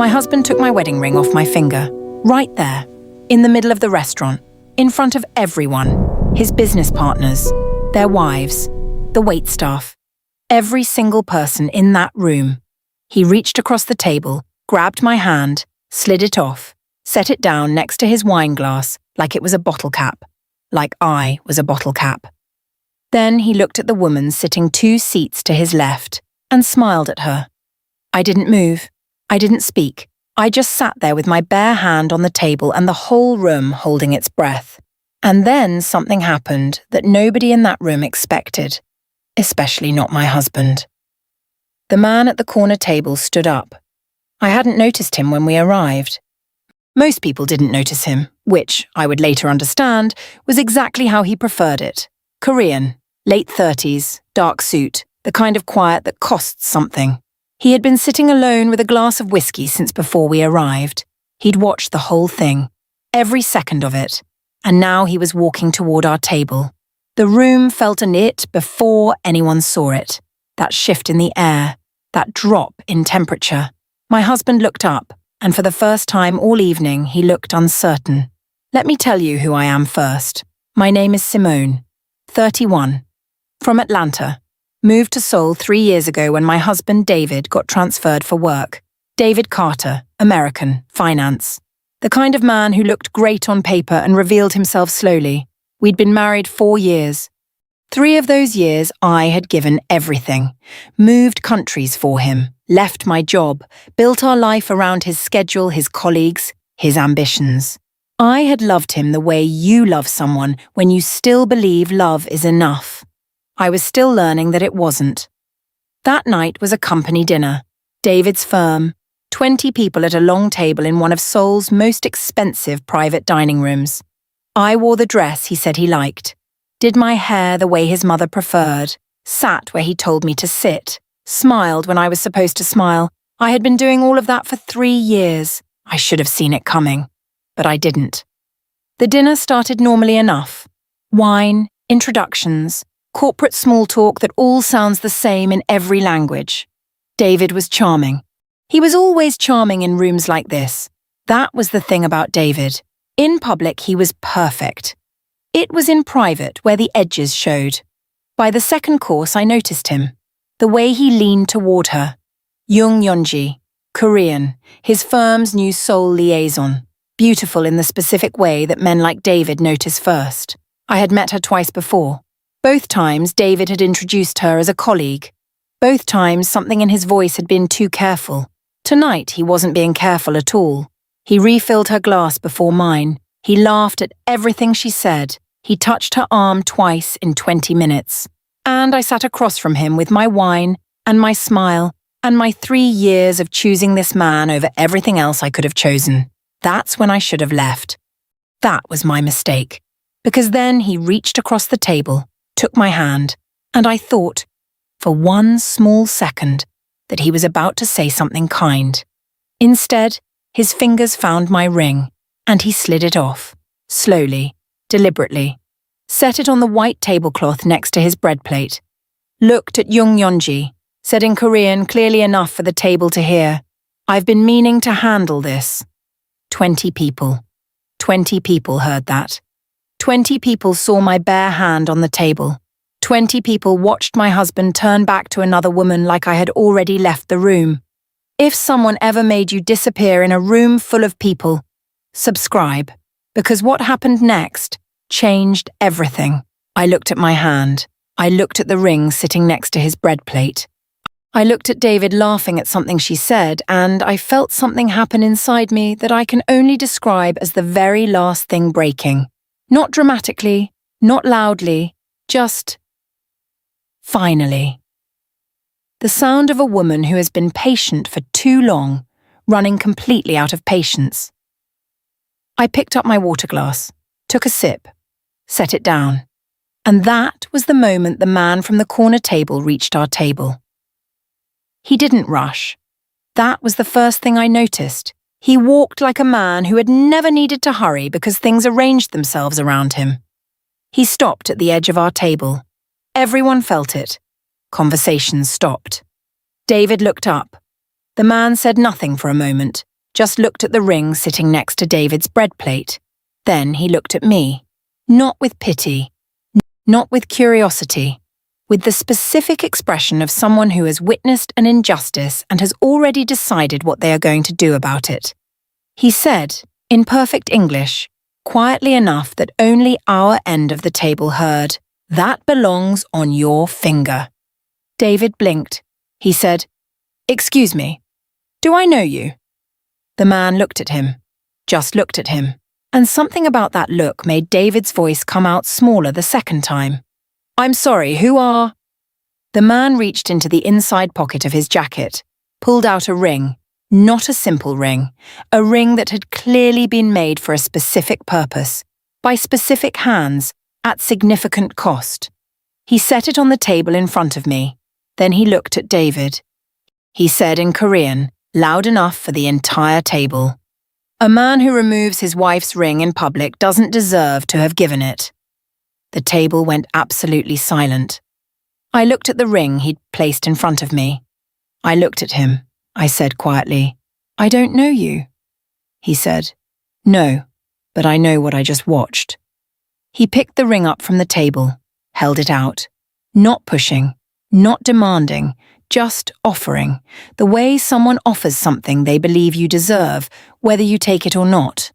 My husband took my wedding ring off my finger, right there, in the middle of the restaurant, in front of everyone, his business partners, their wives, the waitstaff, every single person in that room. He reached across the table, grabbed my hand, slid it off, set it down next to his wine glass like it was a bottle cap, like I was a bottle cap. Then he looked at the woman sitting 2 seats to his left and smiled at her. I didn't move. I didn't speak. I just sat there with my bare hand on the table and the whole room holding its breath. And then something happened that nobody in that room expected, especially not my husband. The man at the corner table stood up. I hadn't noticed him when we arrived. Most people didn't notice him, which, I would later understand, was exactly how he preferred it. Korean, late 30s, dark suit, the kind of quiet that costs something. He had been sitting alone with a glass of whiskey since before we arrived. He'd watched the whole thing, every second of it, and now he was walking toward our table. The room felt an it before anyone saw it. That shift in the air, that drop in temperature. My husband looked up, and for the first time all evening he looked uncertain. Let me tell you who I am first. My name is Simone, 31, from Atlanta. Moved to Seoul 3 years ago when my husband David got transferred for work. David Carter, American, finance. The kind of man who looked great on paper and revealed himself slowly. We'd been married 4 years. 3 of those years I had given everything. Moved countries for him, left my job, built our life around his schedule, his colleagues, his ambitions. I had loved him the way you love someone when you still believe love is enough. I was still learning that it wasn't. That night was a company dinner. David's firm, 20 people at a long table in one of Seoul's most expensive private dining rooms. I wore the dress he said he liked, did my hair the way his mother preferred, sat where he told me to sit, smiled when I was supposed to smile. I had been doing all of that for 3 years. I should have seen it coming, but I didn't. The dinner started normally enough. Wine, introductions, corporate small talk that all sounds the same in every language. David was charming. He was always charming in rooms like this. That was the thing about David. In public, he was perfect. It was in private where the edges showed. By the second course, I noticed him. The way he leaned toward her. Yeonji, Korean, his firm's new Seoul liaison. Beautiful in the specific way that men like David notice first. I had met her twice before. Both times, David had introduced her as a colleague. Both times, something in his voice had been too careful. Tonight, he wasn't being careful at all. He refilled her glass before mine. He laughed at everything she said. He touched her arm twice in 20 minutes. And I sat across from him with my wine and my smile and my 3 years of choosing this man over everything else I could have chosen. That's when I should have left. That was my mistake. Because then he reached across the table, took my hand, and I thought, for one small second, that he was about to say something kind. Instead, his fingers found my ring, and he slid it off, slowly, deliberately, set it on the white tablecloth next to his bread plate, looked at Yeonji, said in Korean clearly enough for the table to hear, "I've been meaning to handle this." 20 people. 20 people heard that. 20 people saw my bare hand on the table. 20 people watched my husband turn back to another woman like I had already left the room. If someone ever made you disappear in a room full of people, subscribe, because what happened next changed everything. I looked at my hand. I looked at the ring sitting next to his bread plate. I looked at David laughing at something she said, and I felt something happen inside me that I can only describe as the very last thing breaking. Not dramatically, not loudly, just finally. The sound of a woman who has been patient for too long, running completely out of patience. I picked up my water glass, took a sip, set it down, and that was the moment the man from the corner table reached our table. He didn't rush. That was the first thing I noticed. He walked like a man who had never needed to hurry because things arranged themselves around him. He stopped at the edge of our table. Everyone felt it. Conversations stopped. David looked up. The man said nothing for a moment, just looked at the ring sitting next to David's bread plate. Then he looked at me, not with pity, not with curiosity, with the specific expression of someone who has witnessed an injustice and has already decided what they are going to do about it. He said, in perfect English, quietly enough that only our end of the table heard, "That belongs on your finger." David blinked. He said, "Excuse me, do I know you?" The man looked at him, just looked at him, and something about that look made David's voice come out smaller the second time. "I'm sorry, who are—" The man reached into the inside pocket of his jacket, pulled out a ring, not a simple ring, a ring that had clearly been made for a specific purpose, by specific hands, at significant cost. He set it on the table in front of me. Then he looked at David. He said in Korean, loud enough for the entire table, "A man who removes his wife's ring in public doesn't deserve to have given it." The table went absolutely silent. I looked at the ring he'd placed in front of me. I looked at him. I said quietly, "I don't know you." He said, "No, but I know what I just watched." He picked the ring up from the table, held it out, not pushing, not demanding, just offering, the way someone offers something they believe you deserve, whether you take it or not.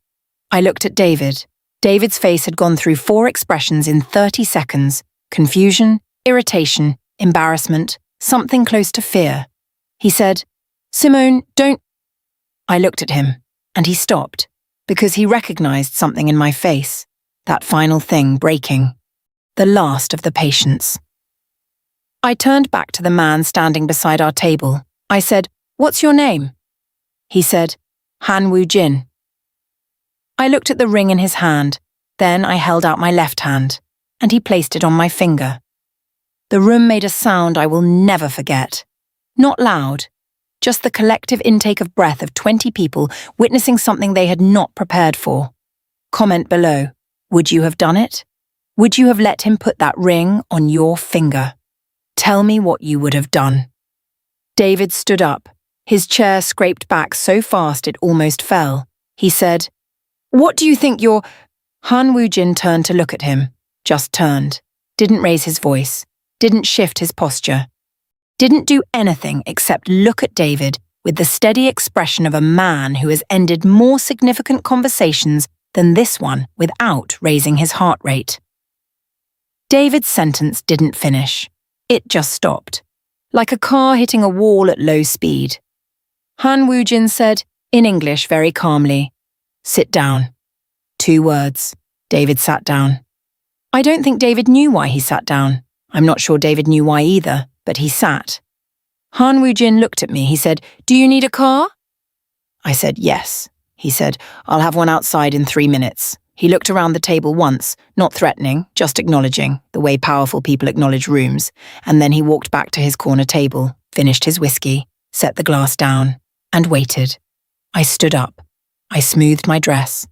I looked at David. David's face had gone through 4 expressions in 30 seconds: confusion, irritation, embarrassment, something close to fear. He said, "Simone, don't—" I looked at him, and he stopped, because he recognized something in my face, that final thing breaking, the last of the patience. I turned back to the man standing beside our table. I said, "What's your name?" He said, Woo-jin. I looked at the ring in his hand, then I held out my left hand, and he placed it on my finger. The room made a sound I will never forget. Not loud, just the collective intake of breath of 20 people witnessing something they had not prepared for. Comment below, would you have done it? Would you have let him put that ring on your finger? Tell me what you would have done. David stood up. His chair scraped back so fast it almost fell. He said, "What do you think you're—" Woo-jin turned to look at him, just turned, didn't raise his voice, didn't shift his posture, didn't do anything except look at David with the steady expression of a man who has ended more significant conversations than this one without raising his heart rate. David's sentence didn't finish. It just stopped, like a car hitting a wall at low speed. Woo-jin said, in English very calmly, "Sit down." 2 words. David sat down. I don't think David knew why he sat down. I'm not sure David knew why either, but he sat. Woo-jin looked at me. He said, "Do you need a car?" I said, "Yes." He said, "I'll have one outside in 3 minutes." He looked around the table once, not threatening, just acknowledging, the way powerful people acknowledge rooms, and then he walked back to his corner table, finished his whiskey, set the glass down, and waited. I stood up. I smoothed my dress.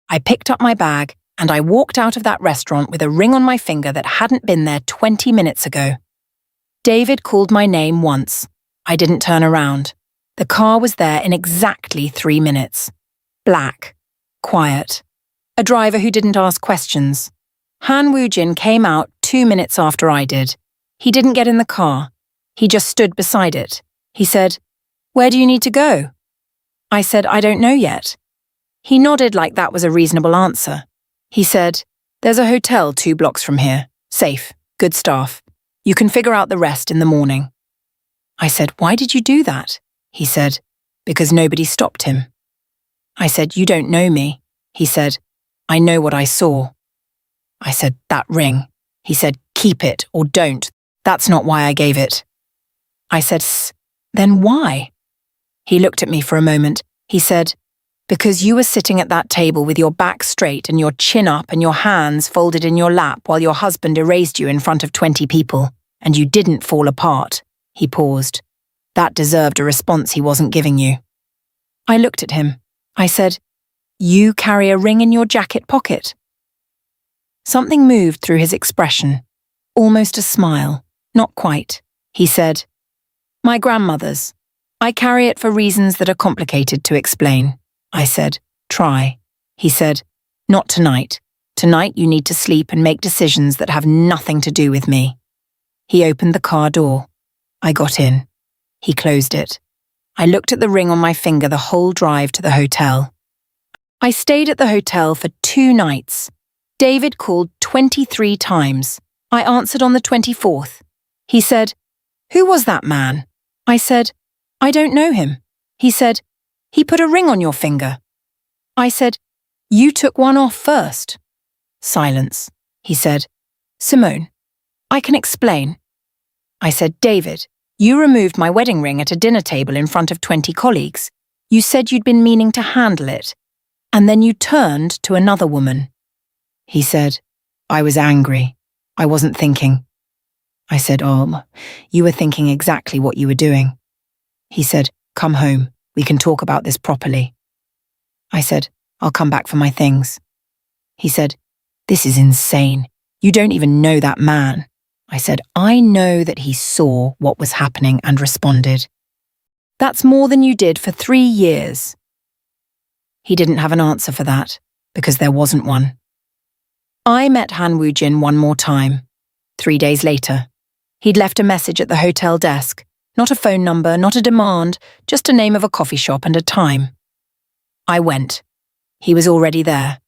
I picked up my bag, and I walked out of that restaurant with a ring on my finger that hadn't been there 20 minutes ago. David called my name once. I didn't turn around. The car was there in exactly 3 minutes. Black. Quiet. A driver who didn't ask questions. Woo-jin came out 2 minutes after I did. He didn't get in the car. He just stood beside it. He said, "Where do you need to go?" I said, "I don't know yet." He nodded like that was a reasonable answer. He said, "There's a hotel 2 blocks from here. Safe. Good staff. You can figure out the rest in the morning." I said, "Why did you do that?" He said, "Because nobody stopped him." I said, "You don't know me." He said, "I know what I saw." I said, "That ring." He said, "Keep it or don't. That's not why I gave it." I said, "Then why?" He looked at me for a moment. He said, "Because you were sitting at that table with your back straight and your chin up and your hands folded in your lap while your husband erased you in front of 20 people, and you didn't fall apart." He paused. That deserved a response he wasn't giving you. I looked at him. I said, "You carry a ring in your jacket pocket?" Something moved through his expression, almost a smile, not quite. He said, "My grandmother's. I carry it for reasons that are complicated to explain. I said, try. He said, not tonight. Tonight you need to sleep and make decisions that have nothing to do with me. He opened the car door. I got in. He closed it. I looked at the ring on my finger the whole drive to the hotel. I stayed at the hotel for 2 nights. David called 23 times. I answered on the 24th. He said, "Who was that man?" I said, "I don't know him." He said, "He put a ring on your finger." I said, "You took one off first." Silence. He said, "Simone, I can explain." I said, "David, you removed my wedding ring at a dinner table in front of 20 colleagues. You said you'd been meaning to handle it. And then you turned to another woman." He said, "I was angry. I wasn't thinking." I said, "Oh, you were thinking exactly what you were doing." He said, "Come home. We can talk about this properly." I said, "I'll come back for my things." He said, "This is insane. You don't even know that man." I said, "I know that he saw what was happening and responded." "That's more than you did for 3 years." He didn't have an answer for that, because there wasn't one. I met Woo-jin one more time, 3 days later. He'd left a message at the hotel desk, not a phone number, not a demand, just a name of a coffee shop and a time. I went. He was already there.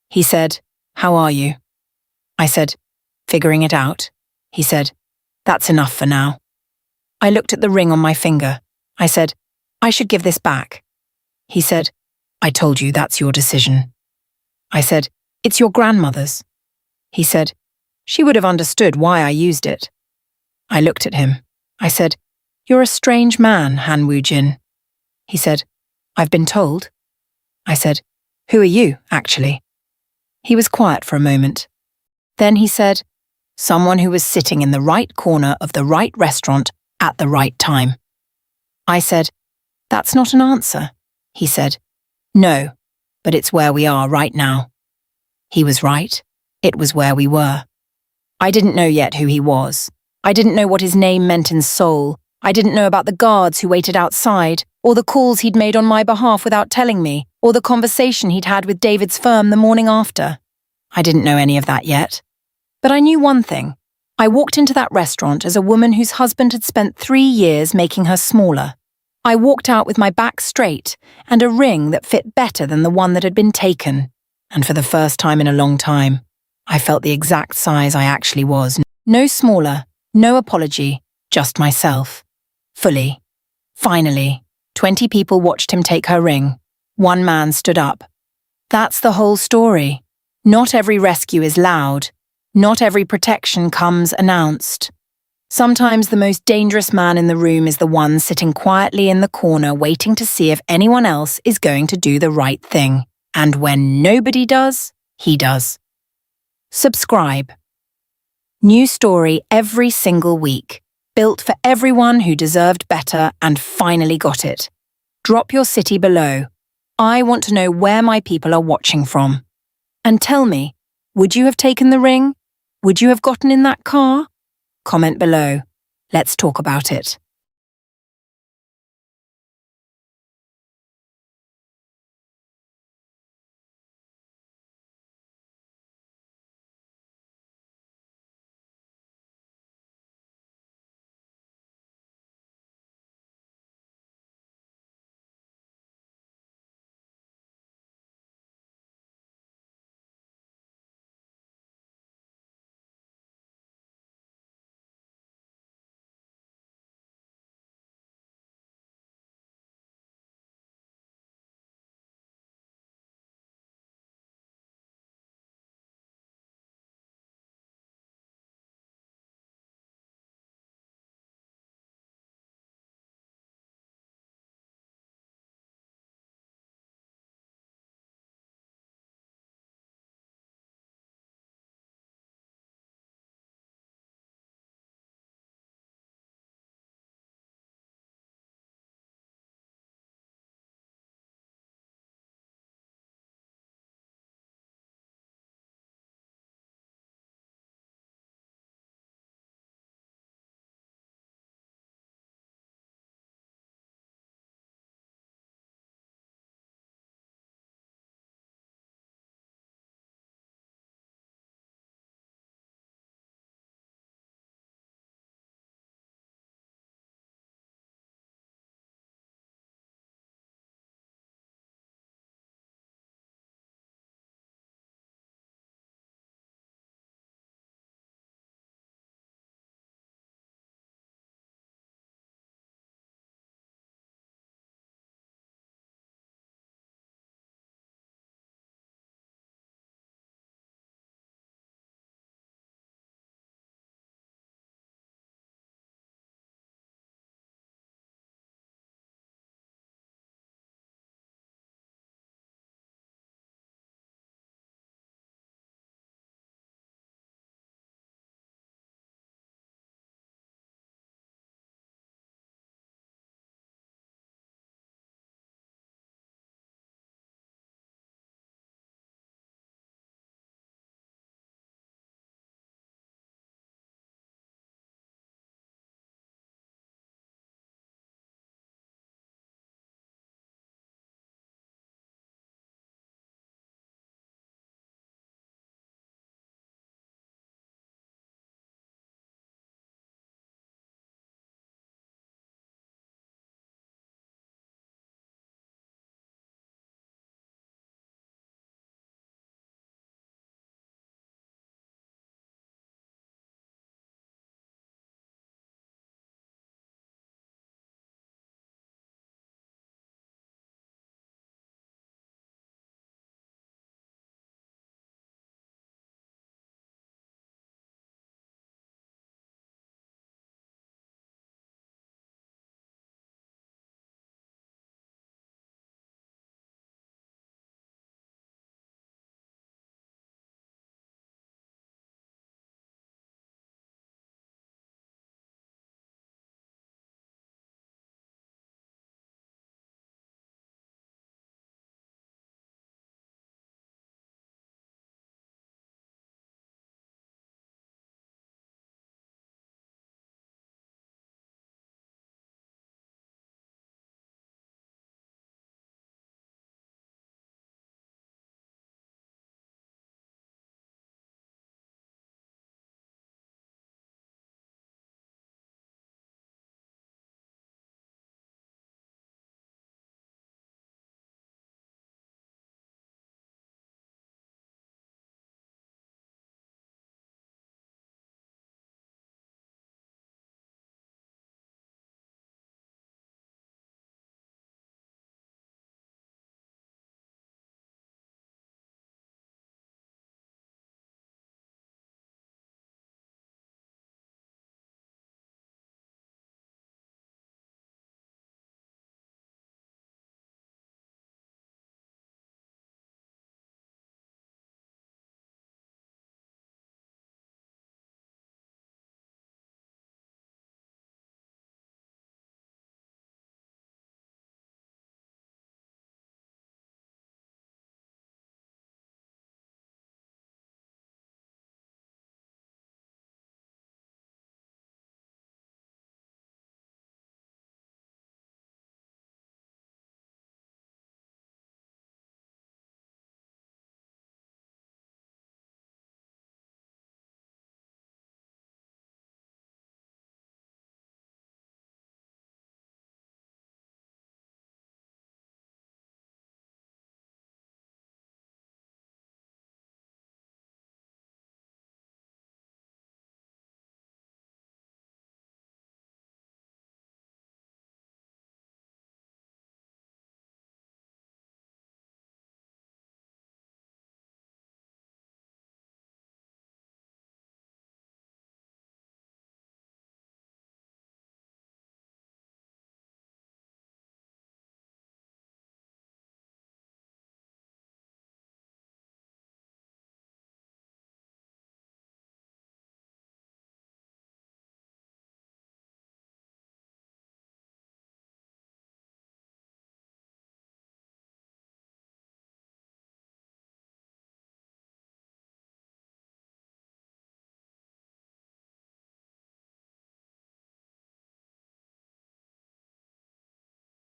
He said, "How are you?" I said, "Figuring it out." He said, "That's enough for now." I looked at the ring on my finger. I said, "I should give this back." He said, "I told you that's your decision." I said, "It's your grandmother's." He said, "She would have understood why I used it." I looked at him. I said, "You're a strange man, Woo-jin." He said, "I've been told." I said, "Who are you, actually?" He was quiet for a moment. Then he said, "Someone who was sitting in the right corner of the right restaurant at the right time." I said, "That's not an answer." He said, "No, but it's where we are right now." He was right. It was where we were. I didn't know yet who he was. I didn't know what his name meant in Seoul. I didn't know about the guards who waited outside, or the calls he'd made on my behalf without telling me, or the conversation he'd had with David's firm the morning after. I didn't know any of that yet. But I knew one thing. I walked into that restaurant as a woman whose husband had spent 3 years making her smaller. I walked out with my back straight and a ring that fit better than the one that had been taken. And for the first time in a long time, I felt the exact size I actually was. No smaller, no apology, just myself. Fully. Finally, 20 people watched him take her ring. 1 man stood up. That's the whole story. Not every rescue is loud. Not every protection comes announced. Sometimes the most dangerous man in the room is the one sitting quietly in the corner waiting to see if anyone else is going to do the right thing. And when nobody does, he does. Subscribe. New story every single week. Built for everyone who deserved better and finally got it. Drop your city below. I want to know where my people are watching from. And tell me, would you have taken the ring? Would you have gotten in that car? Comment below. Let's talk about it.